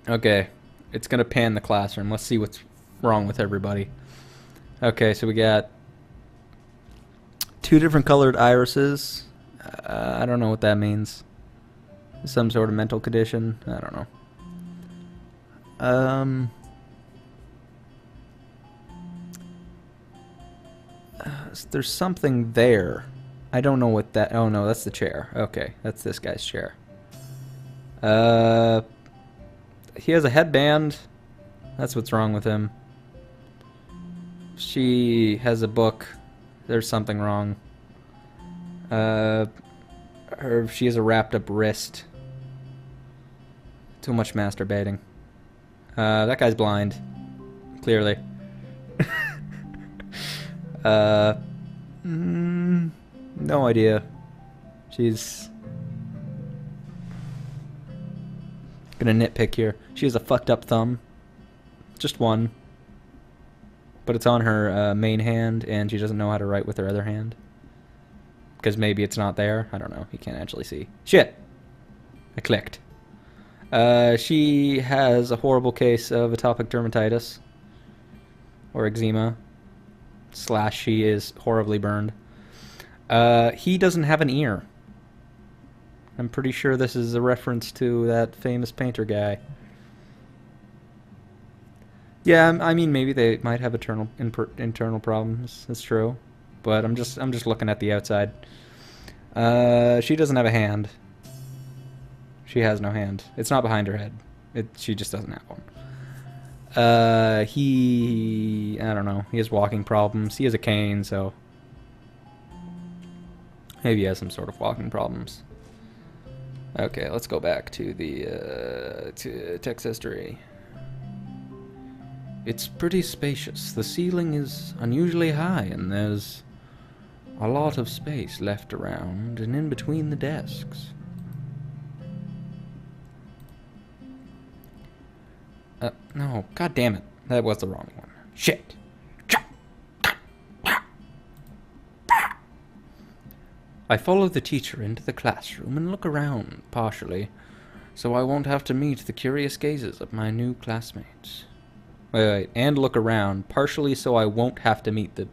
Okay, it's gonna pan the classroom. Let's see what's wrong with everybody. Okay, so we got two different colored irises. I don't know what that means. Some sort of mental condition. I don't know. Um, there's something there. I don't know what that. Oh no, that's the chair. Okay, that's this guy's chair. Uh, he has a headband. That's what's wrong with him. She has a book. There's something wrong. Uh, she has a wrapped up wrist. Too much masturbating. That guy's blind. Clearly. uh, no idea. She's gonna nitpick here. She has a fucked up thumb. Just one. But it's on her main hand, and she doesn't know how to write with her other hand. Because maybe it's not there. I don't know. You can't actually see. Shit! I clicked. She has a horrible case of atopic dermatitis. Or eczema. / she is horribly burned. He doesn't have an ear. I'm pretty sure this is a reference to that famous painter guy. Yeah, I mean maybe they might have internal problems. That's true, but I'm just looking at the outside. She doesn't have a hand. She has no hand. It's not behind her head. She just doesn't have one. I don't know. He has walking problems. He has a cane, so maybe he has some sort of walking problems. Okay, let's go back to the to text history. It's pretty spacious. The ceiling is unusually high, and there's a lot of space left around and in between the desks. No, god damn it. That was the wrong one. Shit. I follow the teacher into the classroom and look around, partially, so I won't have to meet the curious gazes of my new classmates. Wait, and look around, partially so I won't have to meet the...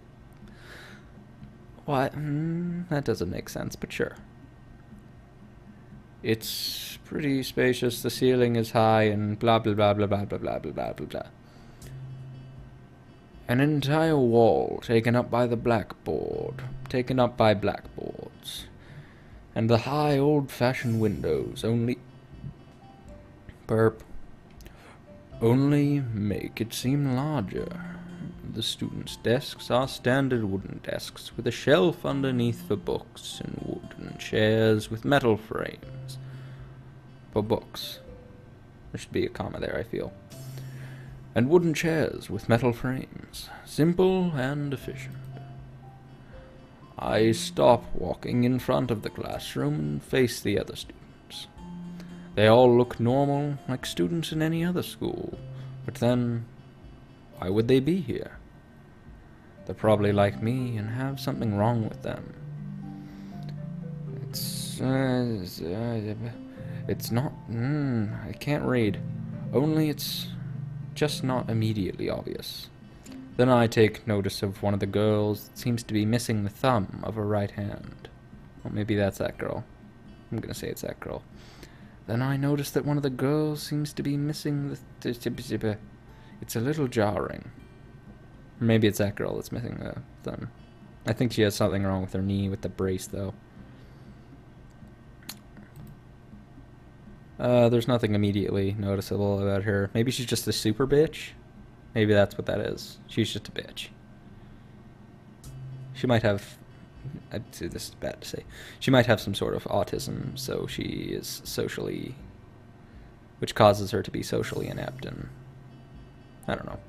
What? That doesn't make sense, but sure. It's pretty spacious, the ceiling is high, and blah blah blah blah blah blah blah blah blah blah blah. An entire wall taken up by blackboards. And the high old-fashioned windows only make it seem larger. The students' desks are standard wooden desks with a shelf underneath for books and wooden chairs with metal frames for books. There should be a comma there, I feel. And wooden chairs with metal frames. Simple and efficient. I stop walking in front of the classroom and face the other students. They all look normal, like students in any other school. But then, why would they be here? They're probably like me and have something wrong with them. It's not... I can't read. Only it's just not immediately obvious. Then I take notice of one of the girls that seems to be missing the thumb of her right hand. Well, maybe that's that girl. I'm gonna say it's that girl. Then I notice that one of the girls seems to be missing the... It's a little jarring. Maybe it's that girl that's missing the thumb. I think she has something wrong with her knee with the brace, though. There's nothing immediately noticeable about her. Maybe she's just a super bitch? Maybe that's what that is. She's just a bitch. She might have... this is bad to say. She might have some sort of autism, so she is socially... which causes her to be socially inept, and... I don't know.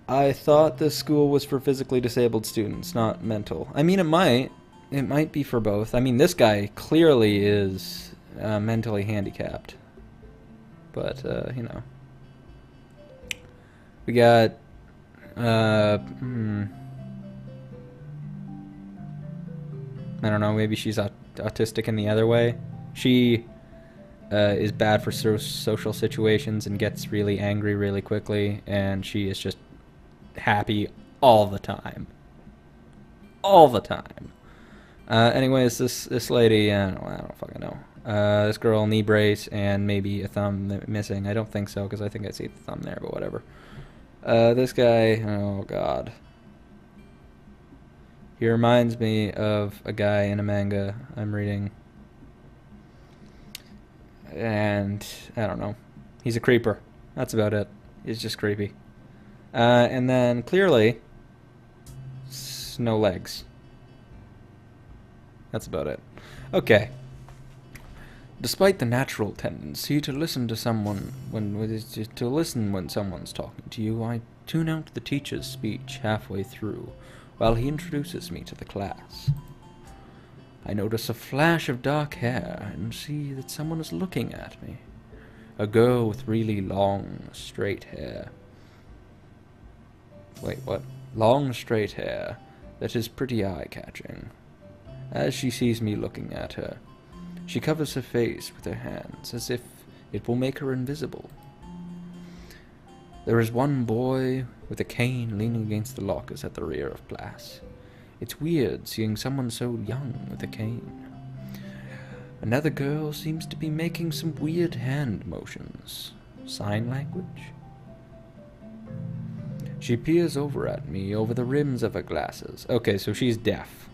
I thought this school was for physically disabled students, not mental. I mean, it might. It might be for both. I mean, this guy clearly is mentally handicapped. But, you know. We got... I don't know, maybe she's autistic in the other way. She is bad for social situations and gets really angry really quickly, and she is just happy all the time. All the time. Anyways, this lady, I don't fucking know. This girl, knee brace, and maybe a thumb missing. I don't think so, because I think I see the thumb there, but whatever. This guy, oh god. He reminds me of a guy in a manga I'm reading. And, I don't know. He's a creeper. That's about it. He's just creepy. And then, clearly, no legs. That's about it. Okay. Despite the natural tendency to listen to someone when someone's talking to you, I tune out the teacher's speech halfway through while he introduces me to the class. I notice a flash of dark hair and see that someone is looking at me. A girl with really long, straight hair. Wait, what? Long, straight hair that is pretty eye-catching. As she sees me looking at her, she covers her face with her hands as if it will make her invisible. There is one boy with a cane leaning against the lockers at the rear of class. It's weird seeing someone so young with a cane. Another girl seems to be making some weird hand motions. Sign language? She peers over at me over the rims of her glasses. Okay, so she's deaf.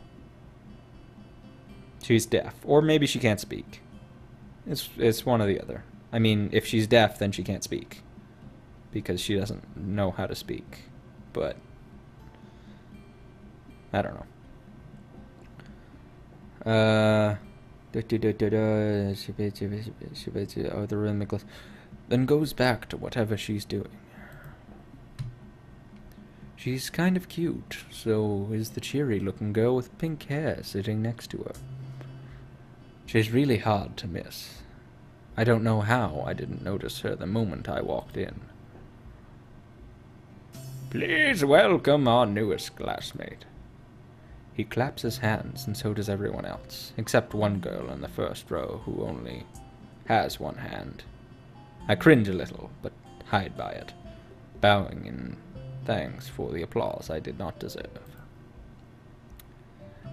She's deaf. Or maybe she can't speak. It's one or the other. I mean, if she's deaf, then she can't speak. Because she doesn't know how to speak. But I don't know. Oh, the rhythmic. Then goes back to whatever she's doing. She's kind of cute, so is the cheery-looking girl with pink hair sitting next to her. She's really hard to miss. I don't know how I didn't notice her the moment I walked in. Please welcome our newest classmate. He claps his hands, and so does everyone else, except one girl in the first row who only has one hand. I cringe a little, but hide by it, bowing in thanks for the applause I did not deserve.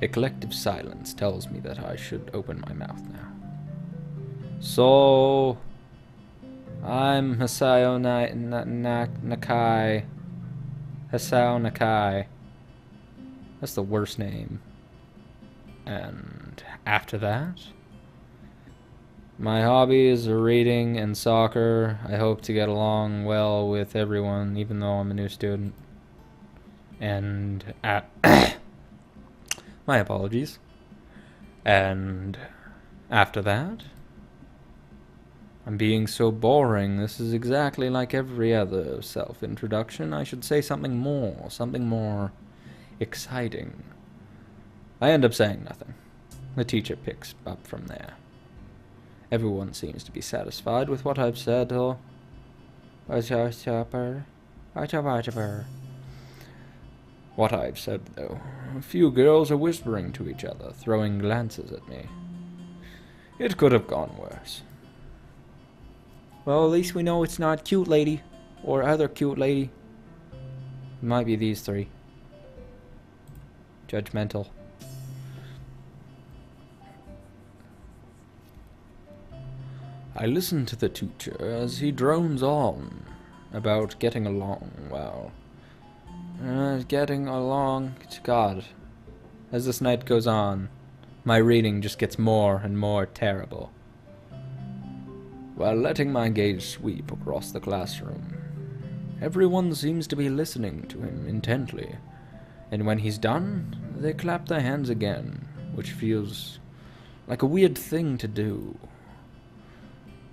A collective silence tells me that I should open my mouth now. So, I'm Hisao Nakai. Hisao Nakai. That's the worst name. And after that, my hobbies are reading and soccer. I hope to get along well with everyone, even though I'm a new student. And my apologies. And after that, I'm being so boring. This is exactly like every other self-introduction. I should say something more exciting. I end up saying nothing. The teacher picks up from there. Everyone seems to be satisfied with what I've said, or what I've said, though. A few girls are whispering to each other, throwing glances at me. It could have gone worse. Well, at least we know it's not cute lady, or other cute lady. It might be these three. Judgmental. I listen to the teacher as he drones on about getting along well. Getting along... God. As this night goes on, my reading just gets more and more terrible. While letting my gaze sweep across the classroom, everyone seems to be listening to him intently, and when he's done, they clap their hands again, which feels like a weird thing to do.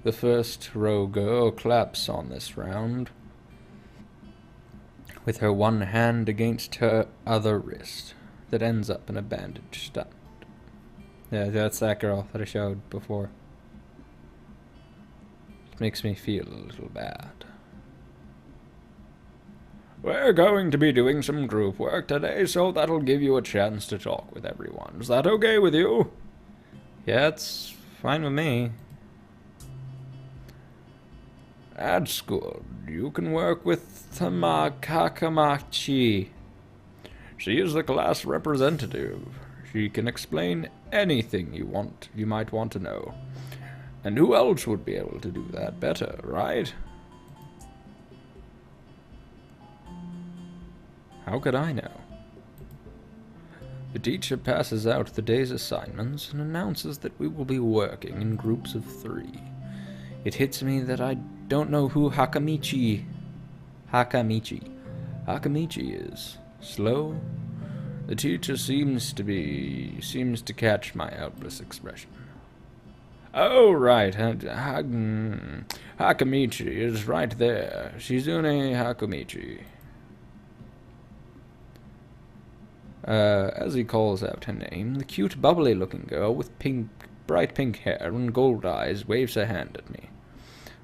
The first row girl claps on this round, with her one hand against her other wrist, that ends up in a bandage stunt. Yeah, that's that girl that I showed before. It makes me feel a little bad. We're going to be doing some group work today, so that'll give you a chance to talk with everyone. Is that okay with you? Yeah, it's fine with me. That's good. You can work with Kakamachi. She is the class representative. She can explain anything you might want to know. And who else would be able to do that better, right? How could I know? The teacher passes out the day's assignments and announces that we will be working in groups of 3. It hits me that I don't know who Hakamichi is. Slow. The teacher seems to catch my helpless expression. Oh, right. Hakamichi is right there. Shizune Hakamichi. As he calls out her name, the cute, bubbly-looking girl with bright pink hair and gold eyes waves her hand at me.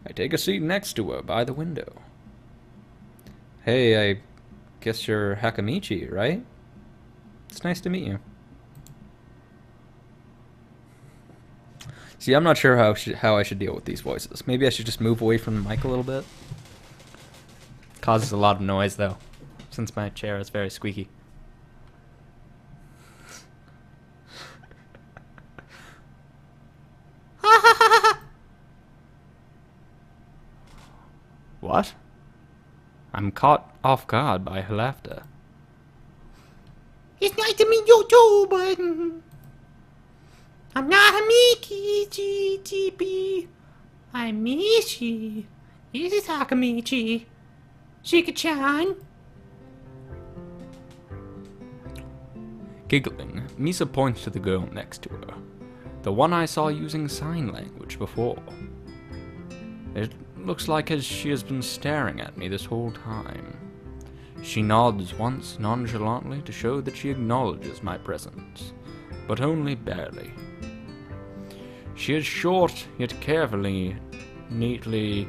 I take a seat next to her by the window. Hey, I guess you're Hakamichi, right? It's nice to meet you. See, I'm not sure how I should deal with these voices. Maybe I should just move away from the mic a little bit. Causes a lot of noise, though, since my chair is very squeaky. What? I'm caught off guard by her laughter. It's nice to meet you too, but I'm not Hamiki GTP. I'm Mishi. This is Hakamichi. Shika-chan. Giggling, Misa points to the girl next to her, the one I saw using sign language before. It looks like she has been staring at me this whole time. She nods once nonchalantly to show that she acknowledges my presence, but only barely. She has short, yet carefully, neatly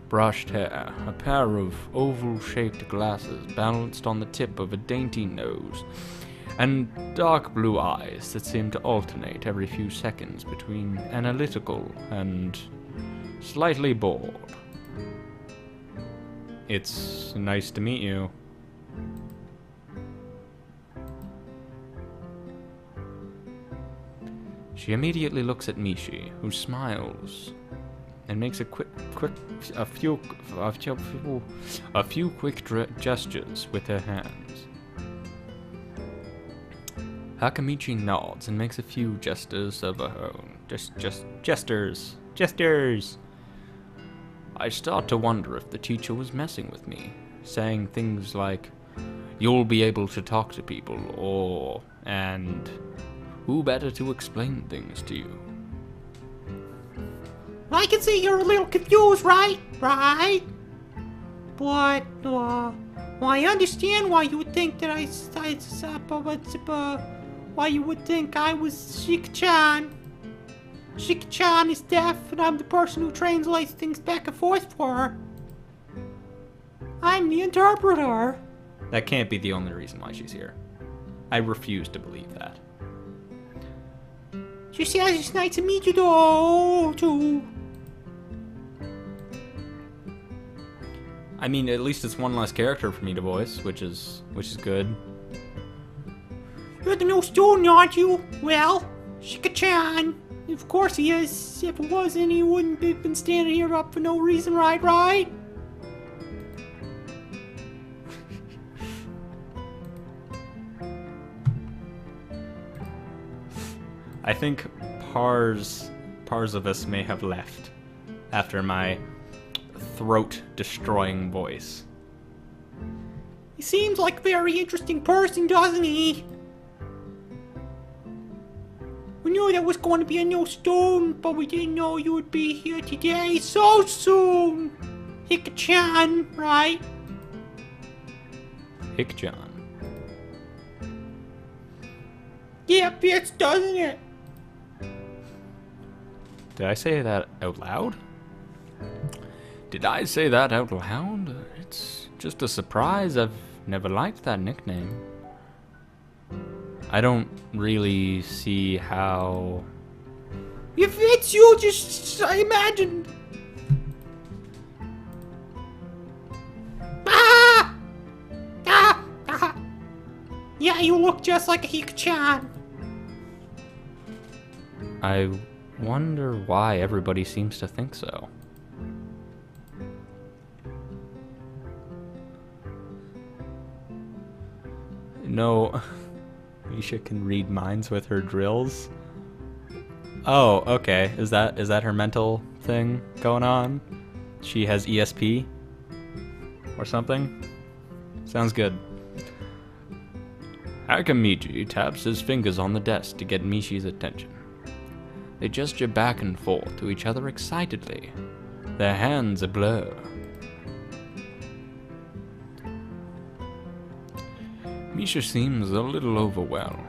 brushed hair, a pair of oval-shaped glasses balanced on the tip of a dainty nose, and dark blue eyes that seem to alternate every few seconds between analytical and slightly bored. It's nice to meet you. She immediately looks at Mishi, who smiles and makes a few quick gestures with her hands. Hakamichi nods and makes a few gestures of her own. Gestures. I start to wonder if the teacher was messing with me, saying things like, "You'll be able to talk to people," and "Who better to explain things to you?" I can see you're a little confused, right? Right? But, I understand why you would think that why you would think I was Shika-chan. Shika-chan is deaf, and I'm the person who translates things back and forth for her. I'm the interpreter. That can't be the only reason why she's here. I refuse to believe that. She says it's nice to meet you, though, too. I mean, at least it's one less character for me to voice, which is good. You're the new student, aren't you? Well, Shika-chan. Of course he is. If it wasn't, he wouldn't have been standing here up for no reason, right? I think Pars of us may have left after my throat-destroying voice. He seems like a very interesting person, doesn't he? We knew there was going to be a new student, but we didn't know you would be here today so soon. Hika-chan, right? Hick-chan. Yep, it doesn't it? Did I say that out loud? It's just a surprise. I've never liked that nickname. I don't really see how... If it's you, just I imagined. Yeah, you look just like a Hika-chan. I wonder why everybody seems to think so. No, Misha can read minds with her drills. Oh, okay. Is that her mental thing going on? She has ESP or something? Sounds good. Akamiji taps his fingers on the desk to get Mishi's attention. They gesture back and forth to each other excitedly, their hands a blur. Misha seems a little overwhelmed.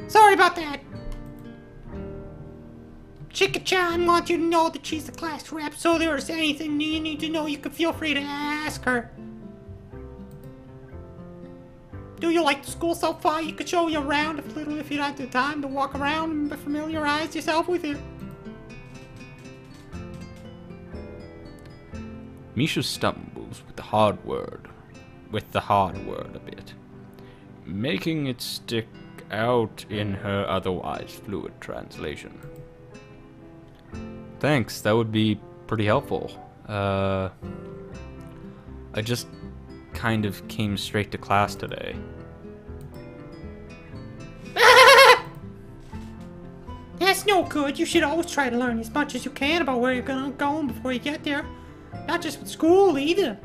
Sorry about that. Chika-chan wants you to know that she's the class rep, so if there's anything you need to know, you can feel free to ask her. Do you like the school so far? You could show you around if you had the time to walk around and familiarize yourself with it. Misha stumbles with the hard word a bit, making it stick out in her otherwise fluid translation. Thanks, that would be pretty helpful. I just kind of came straight to class today. That's no good. You should always try to learn as much as you can about where you're gonna go before you get there. Not just with school, either.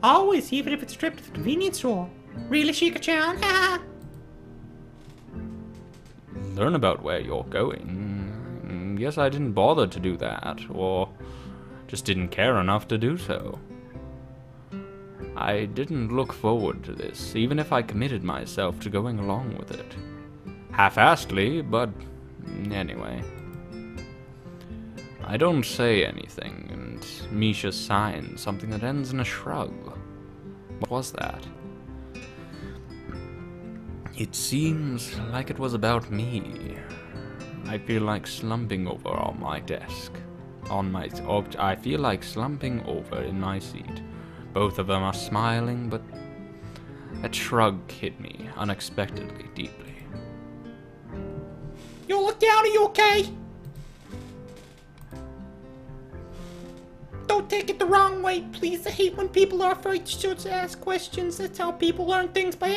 Always, even if it's a trip to the convenience store. Really, Shika-chan? Learn about where you're going. Guess I didn't bother to do that, or just didn't care enough to do so. I didn't look forward to this, even if I committed myself to going along with it. Half-assedly, but anyway. I don't say anything, and Misha signs something that ends in a shrug. What was that? It seems like it was about me. I feel like slumping over on my desk. I feel like slumping over in my seat. Both of them are smiling, but that shrug hit me unexpectedly deeply. You look down, are you okay? Don't take it the wrong way, please. I hate when people are afraid to ask questions. That's how people learn things, by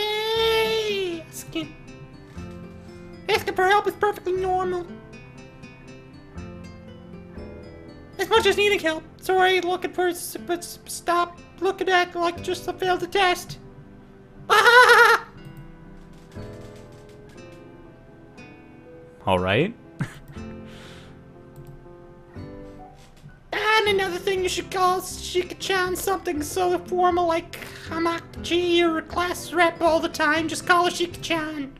asking. Asking for help is perfectly normal. As much as needing help. Sorry, looking for but stop looking at like just to fail the test. All right. And another thing, you should call Shika-chan something so formal like Hamachi or a class rep all the time. Just call her Shika-chan.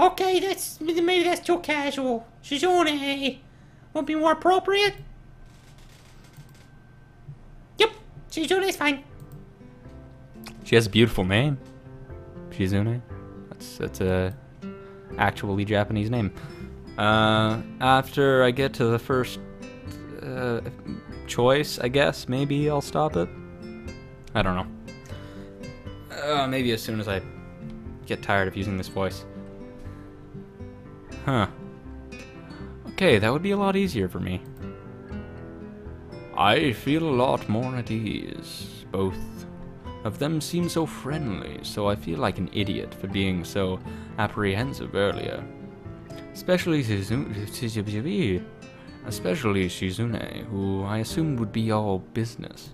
Okay, maybe that's too casual. Shizune would be more appropriate. Yep, Shizune's fine. She has a beautiful name. Shizune. That's a actually Japanese name. After I get to the first choice, I guess maybe I'll stop it. I don't know. Maybe as soon as I get tired of using this voice. Huh. Okay, that would be a lot easier for me. I feel a lot more at ease. Both of them seem so friendly, so I feel like an idiot for being so apprehensive earlier. Especially Shizune, who I assumed would be all business.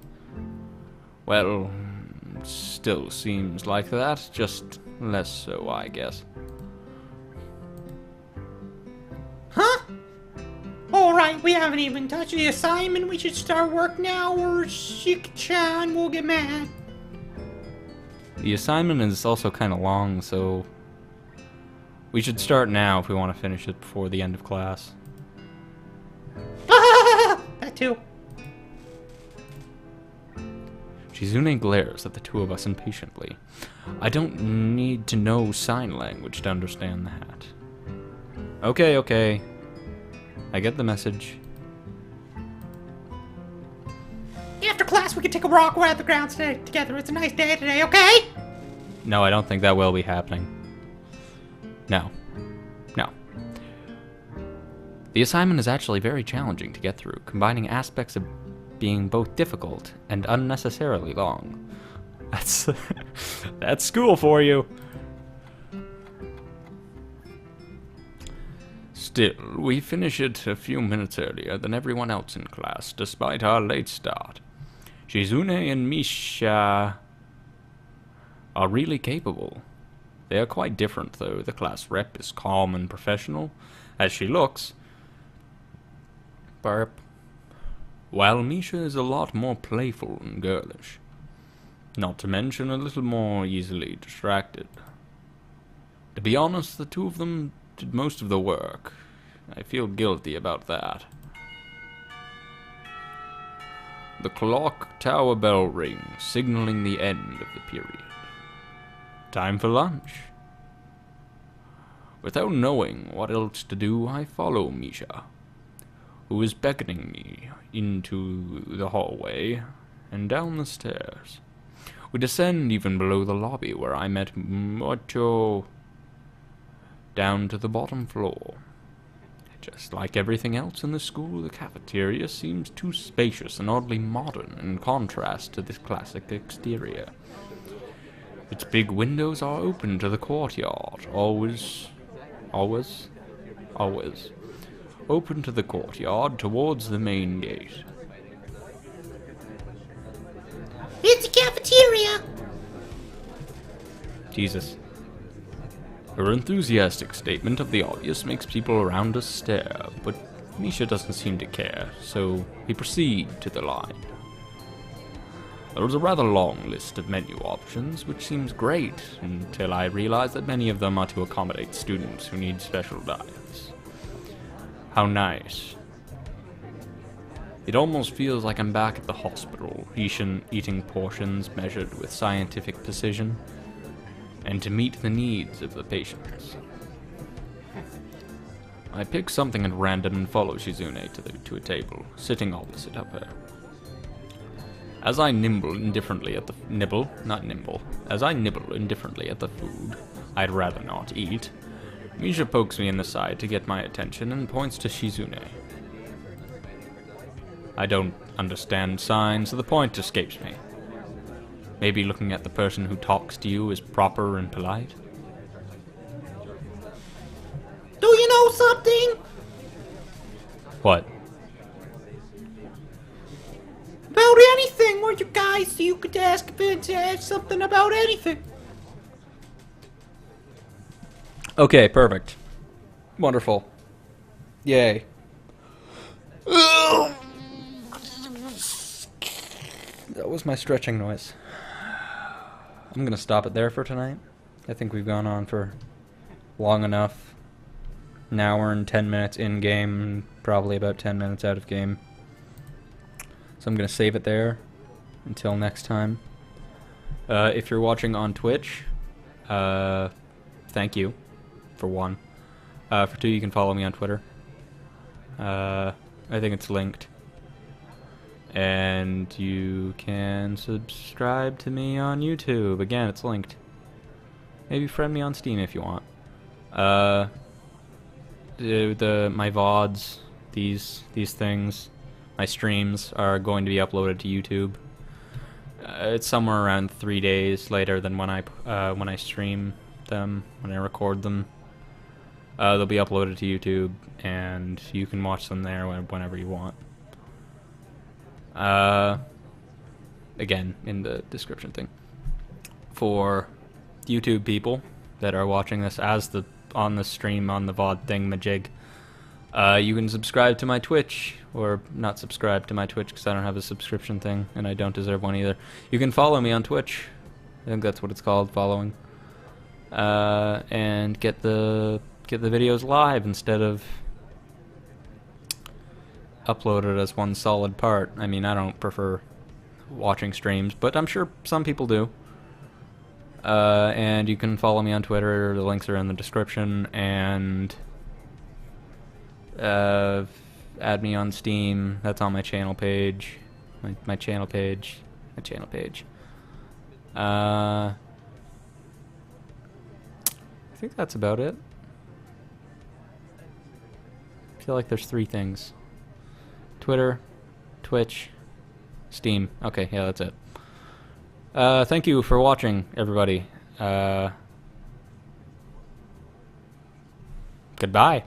Well, still seems like that, just less so, I guess. Huh? Alright, we haven't even touched the assignment. We should start work now, or Shika-chan will get mad. The assignment is also kind of long, so we should start now if we want to finish it before the end of class. That too. Shizune glares at the two of us impatiently. I don't need to know sign language to understand that. Okay. I get the message. After class, we can take a walk around the grounds together. It's a nice day today, okay? No, I don't think that will be happening. No. No. The assignment is actually very challenging to get through, combining aspects of being both difficult and unnecessarily long. That's school for you. Still, we finish it a few minutes earlier than everyone else in class, despite our late start. Shizune and Misha are really capable. They are quite different, though. The class rep is calm and professional, as she looks. Burp. While Misha is a lot more playful and girlish. Not to mention a little more easily distracted. To be honest, the two of them did most of the work. I feel guilty about that. The clock tower bell rings, signaling the end of the period. Time for lunch. Without knowing what else to do, I follow Misha, who is beckoning me into the hallway and down the stairs. We descend even below the lobby where I met Mocho, down to the bottom floor. Just like everything else in the school, the cafeteria seems too spacious and oddly modern in contrast to this classic exterior. Its big windows are open to the courtyard, always open to the courtyard towards the main gate. It's the cafeteria! Jesus. Her enthusiastic statement of the obvious makes people around us stare, but Misha doesn't seem to care, so we proceed to the line. There is a rather long list of menu options, which seems great, until I realize that many of them are to accommodate students who need special diets. How nice. It almost feels like I'm back at the hospital, eating portions measured with scientific precision, and to meet the needs of the patients. I pick something at random and follow Shizune to a table, sitting opposite of her. As I nibble indifferently at the food I'd rather not eat, Misha pokes me in the side to get my attention and points to Shizune. I don't understand signs, so the point escapes me. Maybe looking at the person who talks to you is proper and polite? Do you know something? What? About anything, where you guys so you could ask something about anything. Okay, perfect. Wonderful. Yay. That was my stretching noise. I'm gonna stop it there for tonight. I think we've gone on for long enough. An hour and 10 minutes in game, probably about 10 minutes out of game. So I'm gonna save it there until next time. If you're watching on Twitch, thank you, for one. For two, you can follow me on Twitter. I think it's linked. And you can subscribe to me on YouTube. Again, it's linked. Maybe friend me on Steam if you want. My VODs, these things, my streams are going to be uploaded to YouTube. It's somewhere around 3 days later than when I stream them, when I record them. They'll be uploaded to YouTube, and you can watch them there whenever you want. Again, in the description thing. For YouTube people that are watching this on the stream, on the VOD thing, majig, you can subscribe to my Twitch, or not subscribe to my Twitch because I don't have a subscription thing, and I don't deserve one either. You can follow me on Twitch. I think that's what it's called, following. And get the videos live instead of uploaded as one solid part. I mean, I don't prefer watching streams, but I'm sure some people do. And you can follow me on Twitter. The links are in the description. And add me on Steam. That's on my channel page. My channel page. My channel page. I think that's about it. I feel like there's 3 things. Twitter, Twitch, Steam. Okay, yeah, that's it. Thank you for watching, everybody. Goodbye.